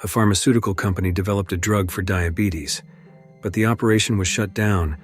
A pharmaceutical company developed a drug for diabetes, but the operation was shut down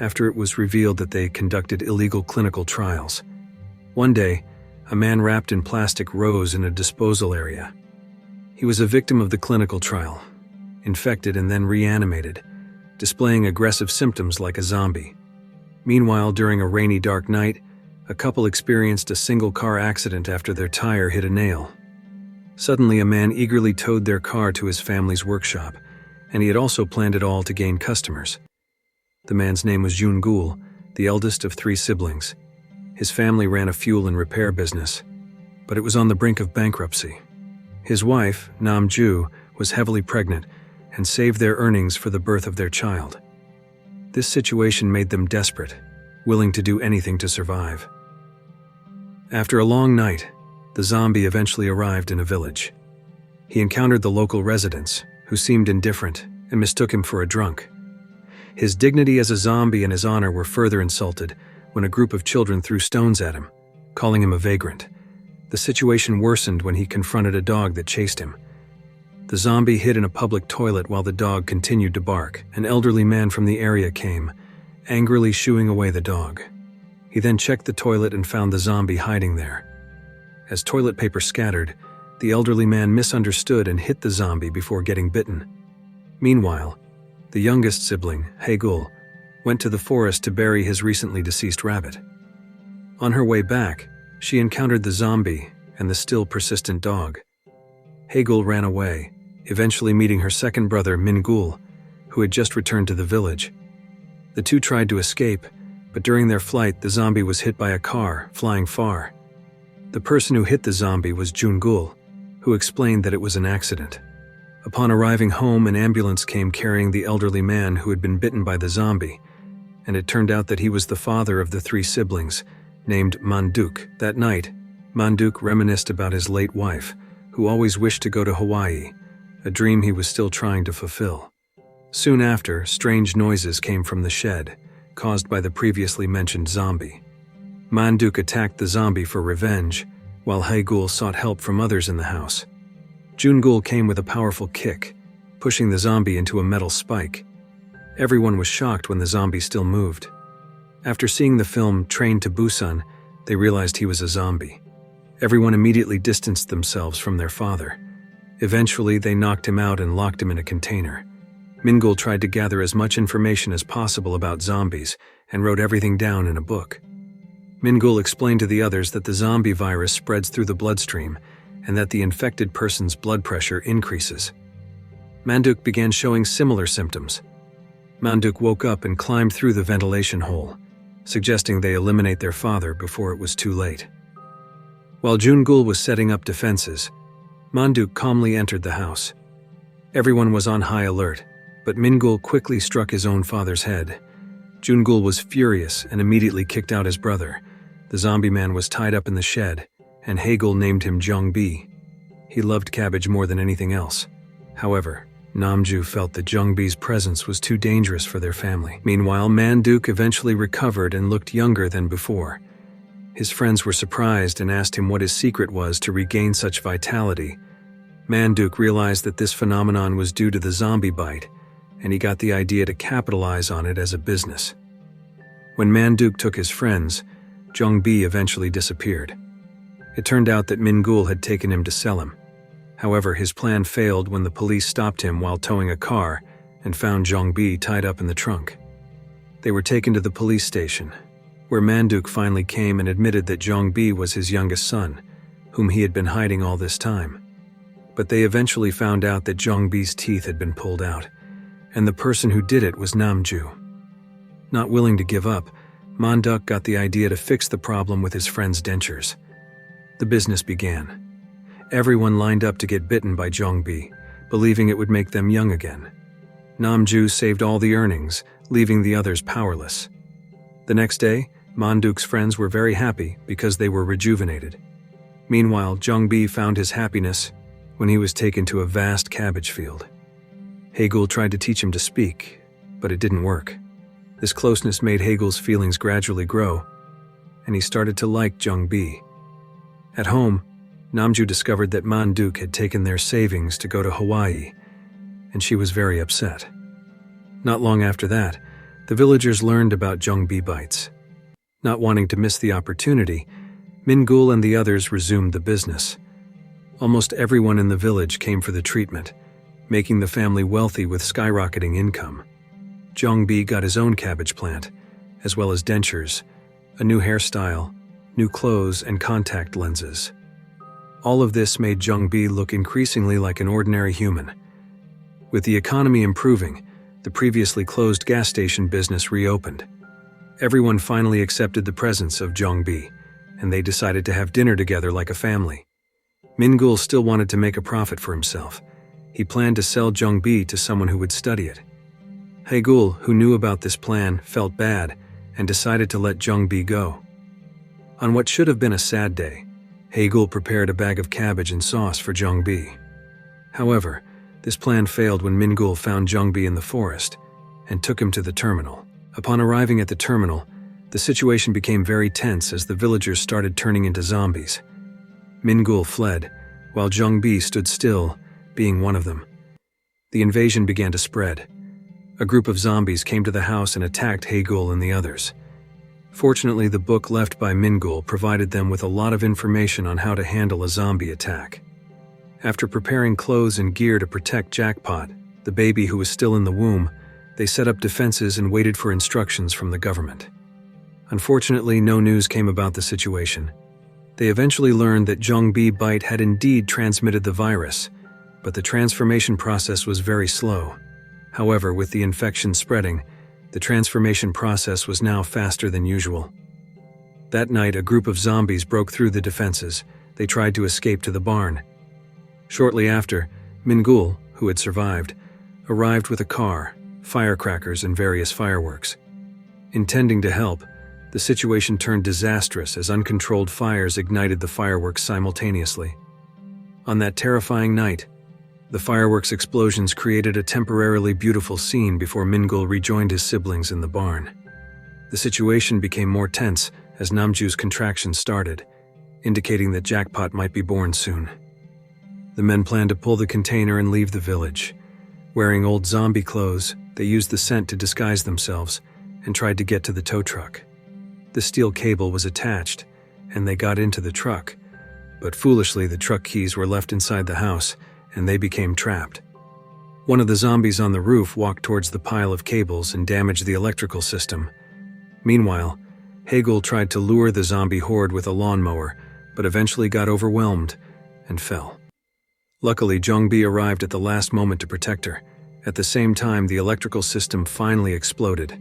after it was revealed that they conducted illegal clinical trials. One day, a man wrapped in plastic rose in a disposal area. He was a victim of the clinical trial, infected and then reanimated, displaying aggressive symptoms like a zombie. Meanwhile, during a rainy, dark night, a couple experienced a single-car accident after their tire hit a nail. Suddenly, a man eagerly towed their car to his family's workshop, and he had also planned it all to gain customers. The man's name was Junkie, the eldest of 3 siblings. His family ran a fuel and repair business, but it was on the brink of bankruptcy. His wife, Namju, was heavily pregnant and saved their earnings for the birth of their child. This situation made them desperate, willing to do anything to survive. After a long night, the zombie eventually arrived in a village. He encountered the local residents, who seemed indifferent and mistook him for a drunk. His dignity as a zombie and his honor were further insulted when a group of children threw stones at him, calling him a vagrant. The situation worsened when he confronted a dog that chased him. The zombie hid in a public toilet while the dog continued to bark. An elderly man from the area came, angrily shooing away the dog. He then checked the toilet and found the zombie hiding there. As toilet paper scattered, the elderly man misunderstood and hit the zombie before getting bitten. Meanwhile, the youngest sibling, Haegul, went to the forest to bury his recently deceased rabbit. On her way back, she encountered the zombie and the still persistent dog. Haegul ran away, eventually meeting her second brother, Mingul, who had just returned to the village. The two tried to escape, but during their flight, the zombie was hit by a car, flying far. The person who hit the zombie was Junkie, who explained that it was an accident. Upon arriving home, an ambulance came carrying the elderly man who had been bitten by the zombie, and it turned out that he was the father of the 3 siblings, named Manduk. That night, Manduk reminisced about his late wife, who always wished to go to Hawaii, a dream he was still trying to fulfill. Soon after, strange noises came from the shed, caused by the previously mentioned zombie. Manduk attacked the zombie for revenge, while Haegul sought help from others in the house. Jungie came with a powerful kick, pushing the zombie into a metal spike. Everyone was shocked when the zombie still moved. After seeing the film Train to Busan, they realized he was a zombie. Everyone immediately distanced themselves from their father. Eventually, they knocked him out and locked him in a container. Mingul tried to gather as much information as possible about zombies and wrote everything down in a book. Mingul explained to the others that the zombie virus spreads through the bloodstream and that the infected person's blood pressure increases. Manduk began showing similar symptoms. Manduk woke up and climbed through the ventilation hole, suggesting they eliminate their father before it was too late. While Jungie was setting up defenses, Manduk calmly entered the house. Everyone was on high alert, but Mingul quickly struck his own father's head. Jungie was furious and immediately kicked out his brother. The zombie man was tied up in the shed, and Haegul named him Junkie. He loved cabbage more than anything else. However, Namju felt that Jungbei's presence was too dangerous for their family. Meanwhile, Manduk eventually recovered and looked younger than before. His friends were surprised and asked him what his secret was to regain such vitality. Manduk realized that this phenomenon was due to the zombie bite, and he got the idea to capitalize on it as a business. When Manduk took his friends, Jungbei eventually disappeared. It turned out that Mingul had taken him to sell him. However, his plan failed when the police stopped him while towing a car and found Jungbei tied up in the trunk. They were taken to the police station, where Manduk finally came and admitted that Jungbei was his youngest son, whom he had been hiding all this time. But they eventually found out that Jungbei's teeth had been pulled out, and the person who did it was Namju. Not willing to give up, Manduk got the idea to fix the problem with his friend's dentures. The business began. Everyone lined up to get bitten by Jungbei, believing it would make them young again. Namju saved all the earnings, leaving the others powerless. The next day, Manduk's friends were very happy because they were rejuvenated. Meanwhile, Jungbei found his happiness when he was taken to a vast cabbage field. Haegul tried to teach him to speak, but it didn't work. This closeness made Haegul's feelings gradually grow, and he started to like Jungbei. At home, Namju discovered that Manduk had taken their savings to go to Hawaii, and she was very upset. Not long after that, the villagers learned about junkie bites. Not wanting to miss the opportunity, Mingul and the others resumed the business. Almost everyone in the village came for the treatment, making the family wealthy with skyrocketing income. Junkie got his own cabbage plant, as well as dentures, a new hairstyle, new clothes, and contact lenses. All of this made Junkie look increasingly like an ordinary human. With the economy improving, the previously closed gas station business reopened. Everyone finally accepted the presence of Junkie, and they decided to have dinner together like a family. Mingul still wanted to make a profit for himself. He planned to sell Junkie to someone who would study it. Haegul, who knew about this plan, felt bad and decided to let Junkie go. On what should have been a sad day, Haegul prepared a bag of cabbage and sauce for Junkie. However, this plan failed when Mingul found Junkie in the forest and took him to the terminal. Upon arriving at the terminal, the situation became very tense as the villagers started turning into zombies. Mingul fled, while Junkie stood still, being one of them. The invasion began to spread. A group of zombies came to the house and attacked Haegul and the others. Fortunately, the book left by Mingul provided them with a lot of information on how to handle a zombie attack. After preparing clothes and gear to protect Jackpot, the baby who was still in the womb, they set up defenses and waited for instructions from the government. Unfortunately, no news came about the situation. They eventually learned that junkie bite had indeed transmitted the virus, but the transformation process was very slow. However, with the infection spreading, the transformation process was now faster than usual. That night, a group of zombies broke through the defenses. They tried to escape to the barn. Shortly after, Mingul, who had survived, arrived with a car, firecrackers, and various fireworks. Intending to help, the situation turned disastrous as uncontrolled fires ignited the fireworks simultaneously. On that terrifying night, the fireworks explosions created a temporarily beautiful scene before Mingul rejoined his siblings in the barn. The situation became more tense as Namju's contractions started, indicating that Jackpot might be born soon. The men planned to pull the container and leave the village. Wearing old zombie clothes, they used the scent to disguise themselves and tried to get to the tow truck. The steel cable was attached, and they got into the truck, but foolishly the truck keys were left inside the house, and they became trapped. One of the zombies on the roof walked towards the pile of cables and damaged the electrical system. Meanwhile, Haegul tried to lure the zombie horde with a lawnmower, but eventually got overwhelmed and fell. Luckily, Junkie arrived at the last moment to protect her. At the same time, the electrical system finally exploded,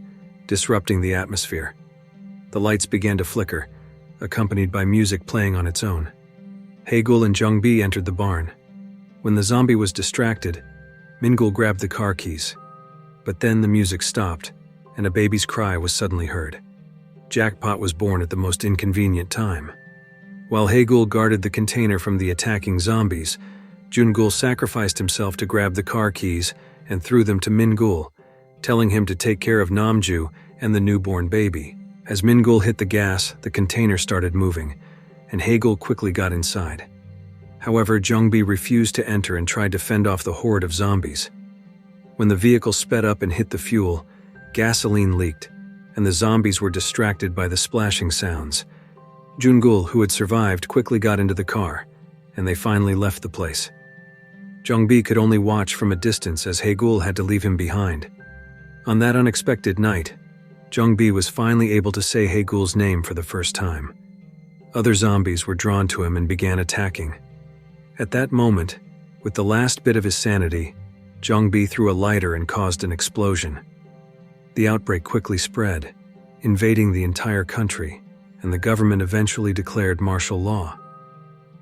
disrupting the atmosphere. The lights began to flicker, accompanied by music playing on its own. Haegul and Junkie entered the barn. When the zombie was distracted, Mingul grabbed the car keys. But then the music stopped, and a baby's cry was suddenly heard. Jackpot was born at the most inconvenient time. While Haegul guarded the container from the attacking zombies, Jungul sacrificed himself to grab the car keys and threw them to Mingul, telling him to take care of Namju and the newborn baby. As Mingul hit the gas, the container started moving, and Haegul quickly got inside. However, Junkie refused to enter and tried to fend off the horde of zombies. When the vehicle sped up and hit the fuel, gasoline leaked, and the zombies were distracted by the splashing sounds. Jungul, who had survived, quickly got into the car, and they finally left the place. Junkie could only watch from a distance as Haegul had to leave him behind. On that unexpected night, Junkie was finally able to say Haegul's name for the first time. Other zombies were drawn to him and began attacking. At that moment, with the last bit of his sanity, Junkie threw a lighter and caused an explosion. The outbreak quickly spread, invading the entire country, and the government eventually declared martial law.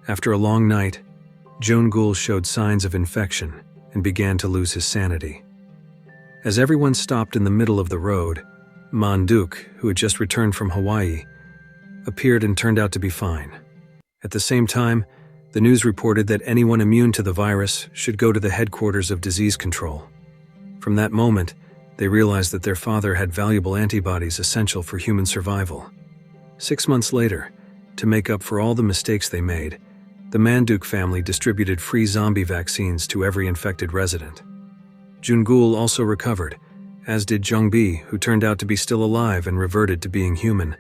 After a long night, Jungul showed signs of infection and began to lose his sanity. As everyone stopped in the middle of the road, Manduk, who had just returned from Hawaii, appeared and turned out to be fine. At the same time, the news reported that anyone immune to the virus should go to the headquarters of disease control. From that moment, they realized that their father had valuable antibodies essential for human survival. 6 months later, to make up for all the mistakes they made, The Manduk family distributed free zombie vaccines to every infected resident. Jungul also recovered, as did Jungbi, who turned out to be still alive and reverted to being human.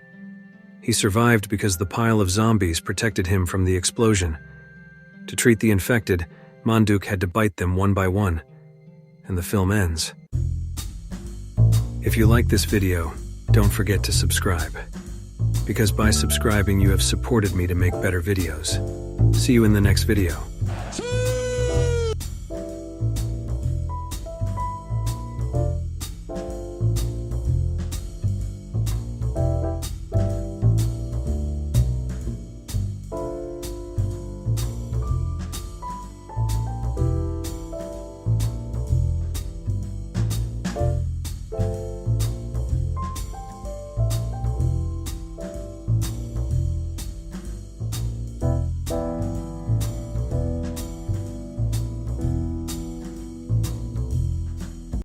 He survived because the pile of zombies protected him from the explosion. To treat the infected, Manduk had to bite them one by one, and the film ends. If you like this video, don't forget to subscribe, because by subscribing you have supported me to make better videos. See you in the next video.